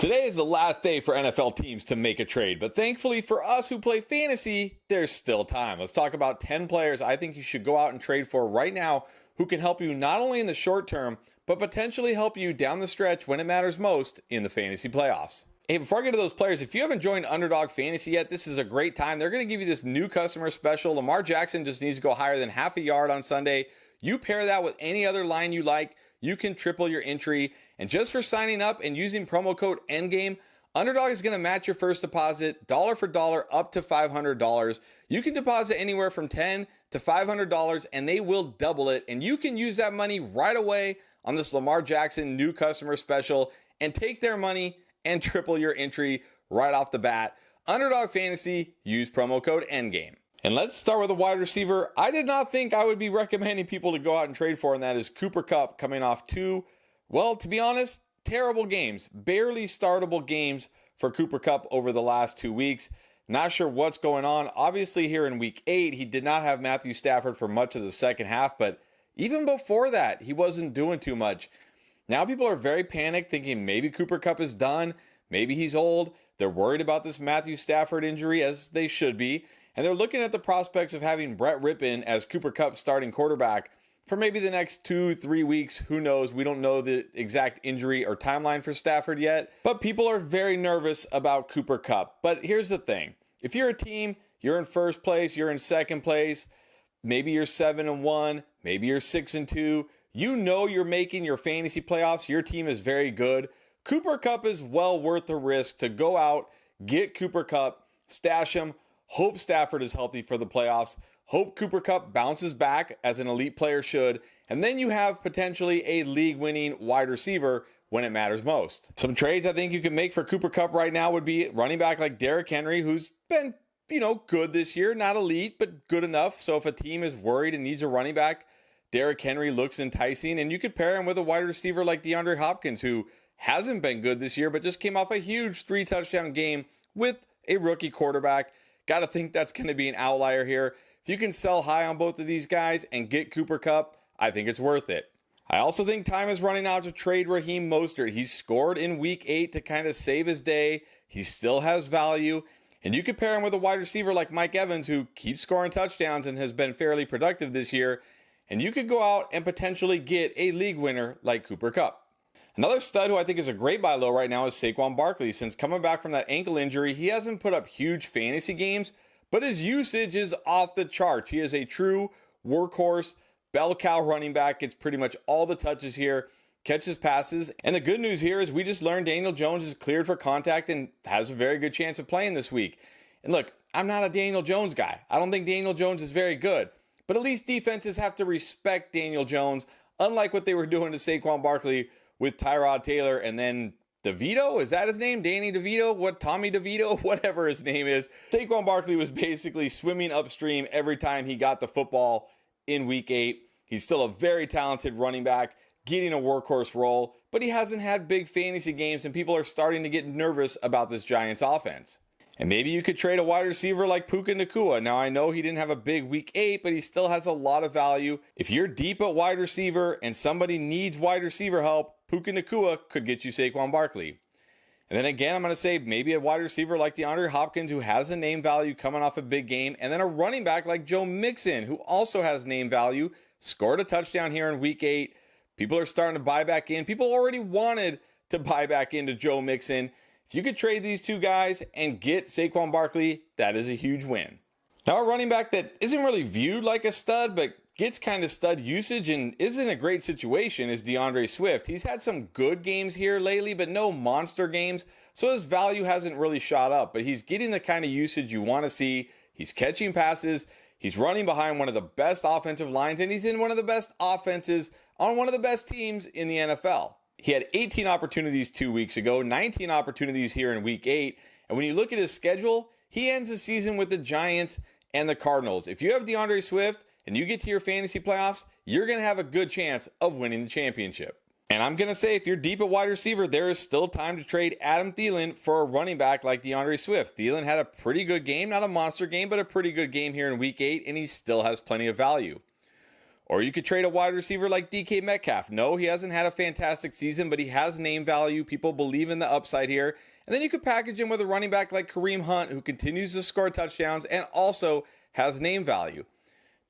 Today is the last day for NFL teams to make a trade, but thankfully for us who play fantasy, there's still time. Let's talk about 10 players I think you should go out and trade for right now who can help you not only in the short term, but potentially help you down the stretch when it matters most in the fantasy playoffs. Hey, before I get to those players, if you haven't joined Underdog Fantasy yet, this is a great time. They're going to give you this new customer special. Lamar Jackson just needs to go higher than half a yard on Sunday. You pair that with any other line you like, you can triple your entry. And just for signing up and using promo code ENDGAME, Underdog is going to match your first deposit dollar for dollar up to $500. You can deposit anywhere from $10 to $500 and they will double it. And you can use that money right away on this Lamar Jackson new customer special and take their money and triple your entry right off the bat. Underdog Fantasy, use promo code ENDGAME. And let's start with a wide receiver I did not think I would be recommending people to go out and trade for, and that is Cooper Kupp, coming off two, well, to be honest, terrible games, barely startable games for Cooper Kupp over the last 2 weeks. Not sure what's going on. Obviously here in week 8, he did not have Matthew Stafford for much of the second half, but even before that, he wasn't doing too much. Now people are very panicked, thinking maybe Cooper Kupp is done, maybe he's old. They're worried about this Matthew Stafford injury, as they should be. And they're looking at the prospects of having Brett Rypien as Cooper Kupp's starting quarterback for maybe the next 2-3 weeks. Who knows? We don't know the exact injury or timeline for Stafford yet. But people are very nervous about Cooper Kupp. But here's the thing. If you're a team, you're in first place, you're in second place, maybe you're 7-1, maybe you're 6-2. You know you're making your fantasy playoffs. Your team is very good. Cooper Kupp is well worth the risk to go out, get Cooper Kupp, stash him, hope Stafford is healthy for the playoffs, hope Cooper Kupp bounces back as an elite player should, and then you have potentially a league-winning wide receiver when it matters most. Some trades I think you can make for Cooper Kupp right now would be running back like Derrick Henry, who's been, good this year, not elite, but good enough. So if a team is worried and needs a running back, Derrick Henry looks enticing, and you could pair him with a wide receiver like DeAndre Hopkins, who hasn't been good this year, but just came off a huge 3-touchdown game with a rookie quarterback. Got to think that's going to be an outlier here. If you can sell high on both of these guys and get Cooper Kupp, I think it's worth it. I also think time is running out to trade Raheem Mostert. He's scored in week 8 to kind of save his day. He still has value. And you could pair him with a wide receiver like Mike Evans, who keeps scoring touchdowns and has been fairly productive this year. And you could go out and potentially get a league winner like Cooper Kupp. Another stud who I think is a great buy low right now is Saquon Barkley. Since coming back from that ankle injury, he hasn't put up huge fantasy games, but his usage is off the charts. He is a true workhorse, bell cow running back, gets pretty much all the touches here, catches passes. And the good news here is we just learned Daniel Jones is cleared for contact and has a very good chance of playing this week. And look, I'm not a Daniel Jones guy. I don't think Daniel Jones is very good, but at least defenses have to respect Daniel Jones, unlike what they were doing to Saquon Barkley with Tyrod Taylor and then DeVito, is that his name? Danny DeVito? Tommy DeVito? Whatever his name is. Saquon Barkley was basically swimming upstream every time he got the football in week 8. He's still a very talented running back, getting a workhorse role, but he hasn't had big fantasy games, and people are starting to get nervous about this Giants offense. And maybe you could trade a wide receiver like Puka Nacua. Now, I know he didn't have a big week 8, but he still has a lot of value. If you're deep at wide receiver and somebody needs wide receiver help, Puka Nacua could get you Saquon Barkley. And then again, I'm going to say maybe a wide receiver like DeAndre Hopkins, who has a name value coming off a big game, and then a running back like Joe Mixon, who also has name value, scored a touchdown here in week 8. People are starting to buy back in. People already wanted to buy back into Joe Mixon. If you could trade these two guys and get Saquon Barkley, that is a huge win. Now, a running back that isn't really viewed like a stud, but gets kind of stud usage and is in a great situation is DeAndre Swift. He's had some good games here lately, but no monster games, so his value hasn't really shot up, but he's getting the kind of usage you want to see. He's catching passes, he's running behind one of the best offensive lines, and he's in one of the best offenses on one of the best teams in the NFL. He had 18 opportunities 2 weeks ago, 19 opportunities here in week 8. And when you look at his schedule, he ends the season with the Giants and the Cardinals. If you have DeAndre Swift and you get to your fantasy playoffs, you're going to have a good chance of winning the championship. And I'm going to say, if you're deep at wide receiver, there is still time to trade Adam Thielen for a running back like DeAndre Swift. Thielen had a pretty good game, not a monster game, but a pretty good game here in week 8, and he still has plenty of value. Or you could trade a wide receiver like DK Metcalf. No, he hasn't had a fantastic season, but he has name value. People believe in the upside here. And then you could package him with a running back like Kareem Hunt, who continues to score touchdowns and also has name value.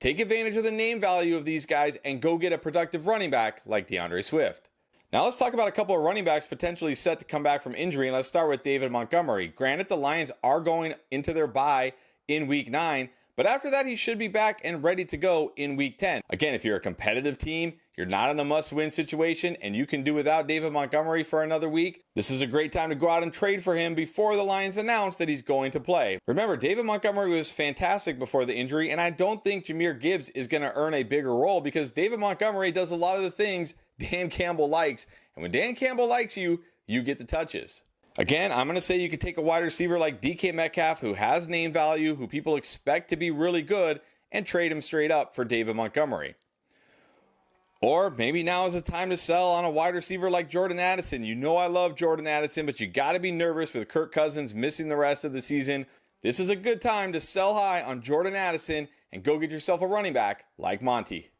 Take advantage of the name value of these guys and go get a productive running back like DeAndre Swift. Now let's talk about a couple of running backs potentially set to come back from injury, and let's start with David Montgomery. Granted, the Lions are going into their bye in Week 9, but after that, he should be back and ready to go in Week 10. Again, if you're a competitive team, you're not in a must-win situation, and you can do without David Montgomery for another week, this is a great time to go out and trade for him before the Lions announce that he's going to play. Remember, David Montgomery was fantastic before the injury, and I don't think Jahmyr Gibbs is going to earn a bigger role because David Montgomery does a lot of the things Dan Campbell likes, and when Dan Campbell likes you, you get the touches. Again, I'm going to say you could take a wide receiver like DK Metcalf, who has name value, who people expect to be really good, and trade him straight up for David Montgomery. Or maybe now is the time to sell on a wide receiver like Jordan Addison. You know I love Jordan Addison, but you got to be nervous with Kirk Cousins missing the rest of the season. This is a good time to sell high on Jordan Addison and go get yourself a running back like Monty.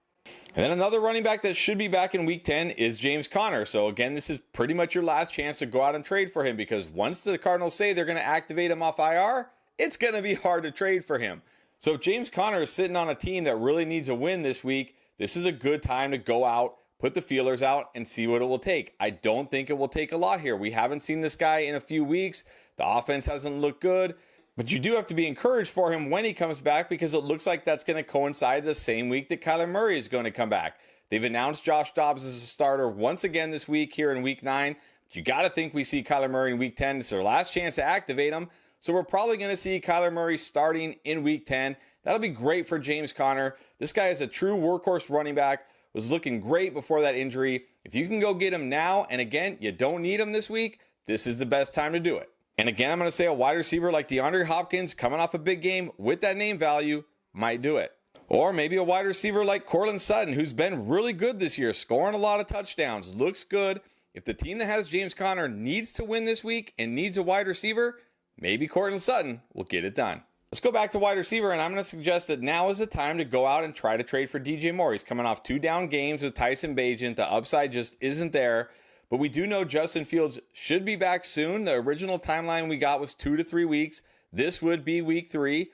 And then another running back that should be back in Week 10 is James Conner. So again, this is pretty much your last chance to go out and trade for him because once the Cardinals say they're going to activate him off IR, it's going to be hard to trade for him. So if James Conner is sitting on a team that really needs a win this week, this is a good time to go out, put the feelers out, and see what it will take. I don't think it will take a lot here. We haven't seen this guy in a few weeks. The offense hasn't looked good. But you do have to be encouraged for him when he comes back because it looks like that's going to coincide the same week that Kyler Murray is going to come back. They've announced Josh Dobbs as a starter once again this week here in Week 9. But you got to think we see Kyler Murray in Week 10. It's their last chance to activate him. So we're probably going to see Kyler Murray starting in Week 10. That'll be great for James Conner. This guy is a true workhorse running back. Was looking great before that injury. If you can go get him now, and again, you don't need him this week, this is the best time to do it. And again, I'm going to say a wide receiver like DeAndre Hopkins coming off a big game with that name value might do it. Or maybe a wide receiver like Courtland Sutton, who's been really good this year, scoring a lot of touchdowns, looks good. If the team that has James Conner needs to win this week and needs a wide receiver, maybe Courtland Sutton will get it done. Let's go back to wide receiver, and I'm going to suggest that now is the time to go out and try to trade for DJ Moore. He's coming off 2 down games with Tyson Bagent. The upside just isn't there. But we do know Justin Fields should be back soon. The original timeline we got was 2 to 3 weeks. This would be Week 3.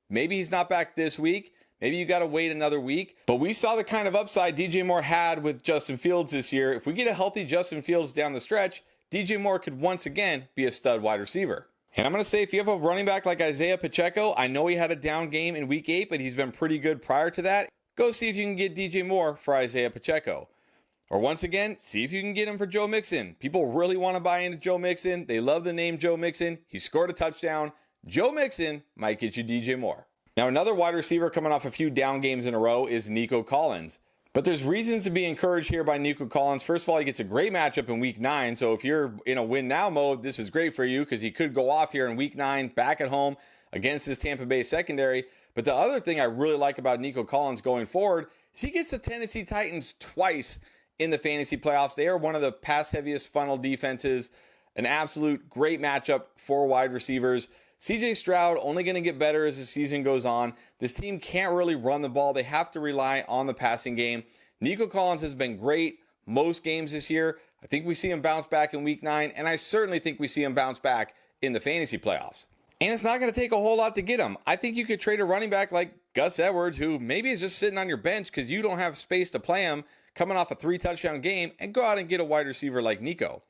Maybe he's not back this week. Maybe you got to wait another week. But we saw the kind of upside DJ Moore had with Justin Fields this year. If we get a healthy Justin Fields down the stretch, DJ Moore could once again be a stud wide receiver. And I'm going to say if you have a running back like Isaiah Pacheco, I know he had a down game in Week 8, but he's been pretty good prior to that. Go see if you can get DJ Moore for Isaiah Pacheco. Or once again, see if you can get him for Joe Mixon. People really want to buy into Joe Mixon. They love the name Joe Mixon. He scored a touchdown. Joe Mixon might get you DJ Moore. Now, another wide receiver coming off a few down games in a row is Nico Collins. But there's reasons to be encouraged here by Nico Collins. First of all, he gets a great matchup in Week 9. So if you're in a win now mode, this is great for you because he could go off here in Week 9 back at home against his Tampa Bay secondary. But the other thing I really like about Nico Collins going forward is he gets the Tennessee Titans twice in the fantasy playoffs. They are one of the pass heaviest funnel defenses. An absolute great matchup for wide receivers. CJ Stroud only going to get better as the season goes on. This team can't really run the ball. They have to rely on the passing game. Nico Collins has been great most games this year. I think we see him bounce back in Week 9, and I certainly think we see him bounce back in the fantasy playoffs. And it's not going to take a whole lot to get him. I think you could trade a running back like Gus Edwards, who maybe is just sitting on your bench because you don't have space to play him, coming off a 3-touchdown game, and go out and get a wide receiver like Nico.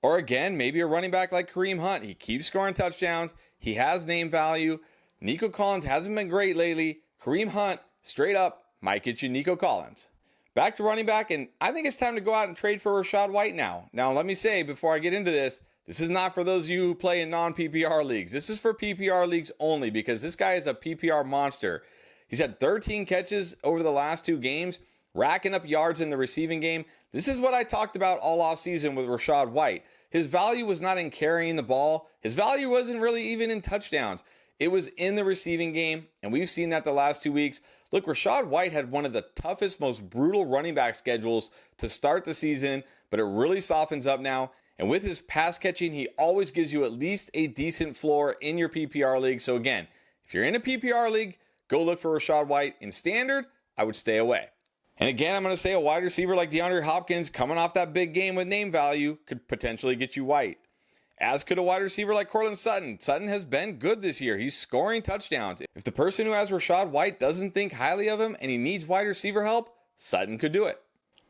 Or again, maybe a running back like Kareem Hunt. He keeps scoring touchdowns. He has name value. Nico Collins hasn't been great lately. Kareem Hunt, straight up, might get you Nico Collins. Back to running back, and I think it's time to go out and trade for Rachaad White now. Now, let me say, before I get into this is not for those of you who play in non-PPR leagues. This is for PPR leagues only because this guy is a PPR monster. He's had 13 catches over the last 2 games, racking up yards in the receiving game. This is what I talked about all offseason with Rachaad White. His value was not in carrying the ball. His value wasn't really even in touchdowns. It was in the receiving game, and we've seen that the last 2 weeks. Look, Rachaad White had one of the toughest, most brutal running back schedules to start the season, but it really softens up now. And with his pass catching, he always gives you at least a decent floor in your PPR league. So again, if you're in a PPR league, go look for Rachaad White. In standard, I would stay away. And again, I'm going to say a wide receiver like DeAndre Hopkins coming off that big game with name value could potentially get you White. As could a wide receiver like Courtland Sutton. Sutton has been good this year. He's scoring touchdowns. If the person who has Rachaad White doesn't think highly of him and he needs wide receiver help, Sutton could do it.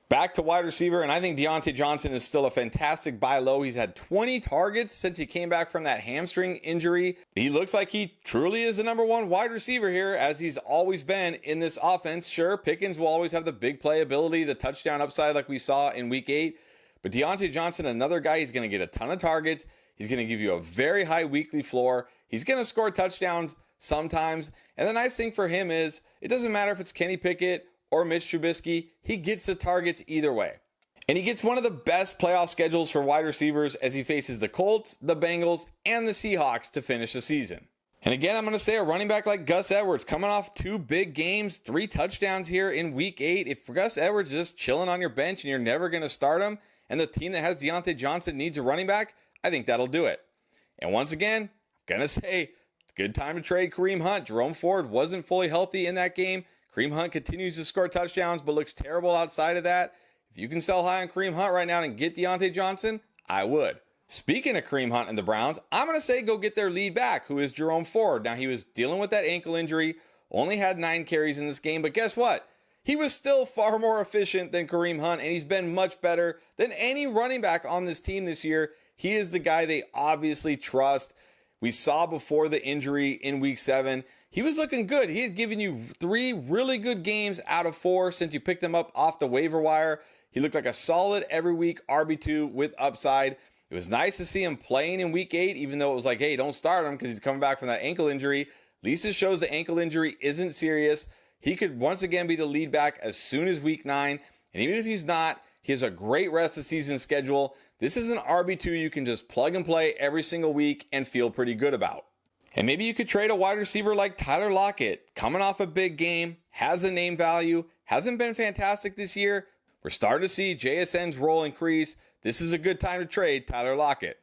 Back to wide receiver, and I think Diontae Johnson is still a fantastic buy low. He's had 20 targets since he came back from that hamstring injury. He looks like he truly is the number one wide receiver here, as he's always been in this offense. Sure, Pickens will always have the big playability, the touchdown upside like we saw in week 8. But Diontae Johnson, another guy, he's going to get a ton of targets. He's going to give you a very high weekly floor. He's going to score touchdowns sometimes. And the nice thing for him is it doesn't matter if it's Kenny Pickett or Mitch Trubisky, he gets the targets either way. And he gets one of the best playoff schedules for wide receivers as he faces the Colts, the Bengals, and the Seahawks to finish the season. And again, I'm going to say a running back like Gus Edwards coming off 2 big games, 3 touchdowns here in week 8. If Gus Edwards is just chilling on your bench and you're never going to start him, and the team that has Diontae Johnson needs a running back, I think that'll do it. And once again, I'm going to say, good time to trade Kareem Hunt. Jerome Ford wasn't fully healthy in that game. Kareem Hunt continues to score touchdowns, but looks terrible outside of that. If you can sell high on Kareem Hunt right now and get Diontae Johnson, I would. Speaking of Kareem Hunt and the Browns, I'm going to say go get their lead back, who is Jerome Ford. Now, he was dealing with that ankle injury, only had 9 carries in this game, but guess what? He was still far more efficient than Kareem Hunt, and he's been much better than any running back on this team this year. He is the guy they obviously trust. We saw before the injury in week 7, he was looking good. He had given you 3 really good games out of 4 since you picked him up off the waiver wire. He looked like a solid every week RB2 with upside. It was nice to see him playing in week 8, even though it was like, hey, don't start him because he's coming back from that ankle injury. At least it shows the ankle injury isn't serious. He could once again be the lead back as soon as week 9. And even if he's not, he has a great rest of season schedule. This is an RB2 you can just plug and play every single week and feel pretty good about. And maybe you could trade a wide receiver like Tyler Lockett, coming off a big game, has a name value, hasn't been fantastic this year. We're starting to see JSN's role increase. This is a good time to trade Tyler Lockett.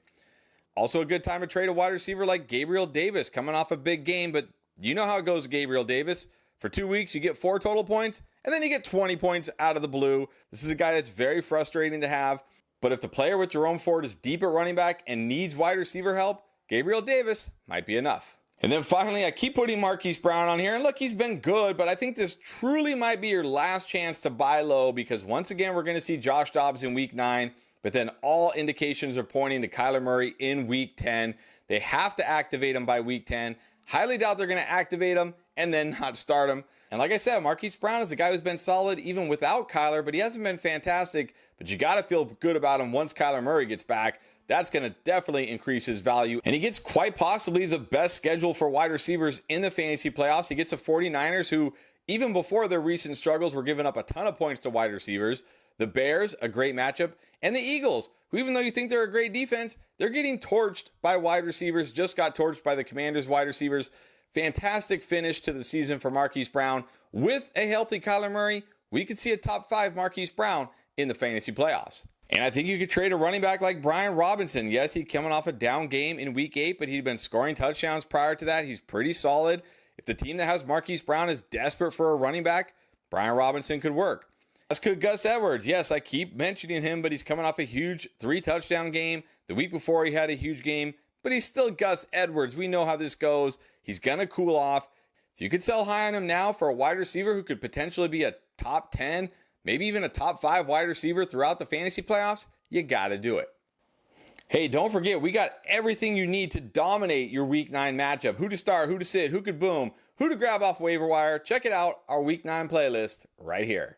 Also a good time to trade a wide receiver like Gabriel Davis, coming off a big game, but you know how it goes with Gabriel Davis. For 2 weeks, you get 4 total points, and then you get 20 points out of the blue. This is a guy that's very frustrating to have. But if the player with Jerome Ford is deep at running back and needs wide receiver help, Gabriel Davis might be enough. And then finally, I keep putting Marquise Brown on here. And look, he's been good, but I think this truly might be your last chance to buy low, because once again, we're going to see Josh Dobbs in week 9. But then all indications are pointing to Kyler Murray in week 10. They have to activate him by week 10. Highly doubt they're going to activate him and then not start him. And like I said, Marquise Brown is a guy who's been solid even without Kyler, but he hasn't been fantastic. But you got to feel good about him once Kyler Murray gets back. That's going to definitely increase his value. And he gets quite possibly the best schedule for wide receivers in the fantasy playoffs. He gets the 49ers, who even before their recent struggles were giving up a ton of points to wide receivers. The Bears, a great matchup. And the Eagles, who even though you think they're a great defense, they're getting torched by wide receivers. Just got torched by the Commanders wide receivers. Fantastic finish to the season for Marquise Brown. With a healthy Kyler Murray, we could see a top 5 Marquise Brown in the fantasy playoffs. And I think you could trade a running back like Brian Robinson. Yes, he's coming off a down game in week 8, but he'd been scoring touchdowns prior to that. He's pretty solid. If the team that has Marquise Brown is desperate for a running back, Brian Robinson could work. As could Gus Edwards. Yes, I keep mentioning him, but he's coming off a huge 3-touchdown game. The week before, he had a huge game, but he's still Gus Edwards. We know how this goes. He's going to cool off. If you could sell high on him now for a wide receiver who could potentially be a top 10, maybe even a top 5 wide receiver throughout the fantasy playoffs, you got to do it. Hey, don't forget, we got everything you need to dominate your week 9 matchup. Who to start, who to sit, who could boom, who to grab off waiver wire. Check it out, our week 9 playlist right here.